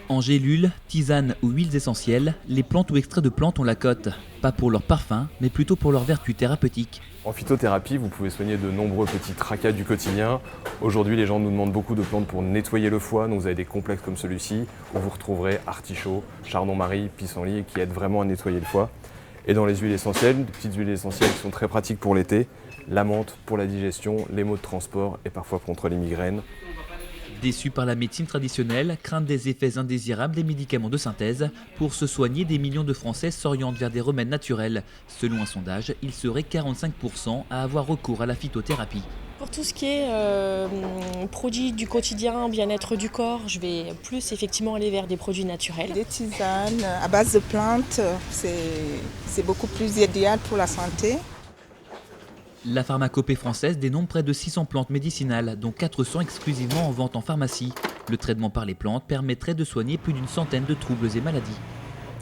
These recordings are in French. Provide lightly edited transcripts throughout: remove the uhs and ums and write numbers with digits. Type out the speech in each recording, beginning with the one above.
En gélules, tisanes ou huiles essentielles, les plantes ou extraits de plantes ont la cote. Pas pour leur parfum, mais plutôt pour leurs vertus thérapeutiques. En phytothérapie, vous pouvez soigner de nombreux petits tracas du quotidien. Aujourd'hui, les gens nous demandent beaucoup de plantes pour nettoyer le foie. Donc vous avez des complexes comme celui-ci, où vous retrouverez artichaut, chardon-marie, pissenlit, qui aident vraiment à nettoyer le foie. Et dans les huiles essentielles, des petites huiles essentielles qui sont très pratiques pour l'été, la menthe pour la digestion, les maux de transport et parfois contre les migraines. Déçus par la médecine traditionnelle, craignent des effets indésirables des médicaments de synthèse. Pour se soigner, des millions de Français s'orientent vers des remèdes naturels. Selon un sondage, il serait 45% à avoir recours à la phytothérapie. Pour tout ce qui est produits du quotidien, bien-être du corps, je vais plus effectivement aller vers des produits naturels. Des tisanes à base de plantes, c'est beaucoup plus idéal pour la santé. La pharmacopée française dénombre près de 600 plantes médicinales, dont 400 exclusivement en vente en pharmacie. Le traitement par les plantes permettrait de soigner plus d'une centaine de troubles et maladies.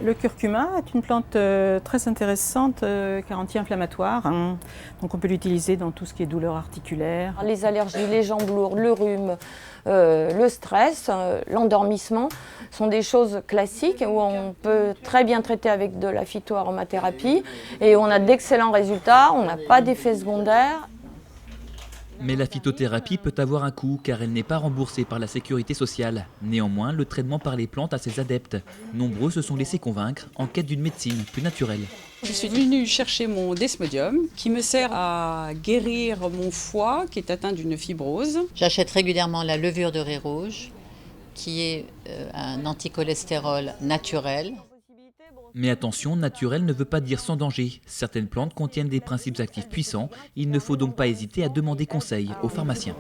Le curcuma est une plante très intéressante car anti-inflammatoire. Donc on peut l'utiliser dans tout ce qui est douleurs articulaires. Les allergies, les jambes lourdes, le rhume, le stress, l'endormissement sont des choses classiques où on peut très bien traiter avec de la phytoaromathérapie et on a d'excellents résultats, on n'a pas d'effets secondaires. Mais la phytothérapie peut avoir un coût car elle n'est pas remboursée par la sécurité sociale. Néanmoins, le traitement par les plantes a ses adeptes. Nombreux se sont laissés convaincre en quête d'une médecine plus naturelle. Je suis venue chercher mon desmodium qui me sert à guérir mon foie qui est atteint d'une fibrose. J'achète régulièrement la levure de riz rouge qui est un anticholestérol naturel. Mais attention, naturel ne veut pas dire sans danger. Certaines plantes contiennent des principes actifs puissants. Il ne faut donc pas hésiter à demander conseil aux pharmaciens.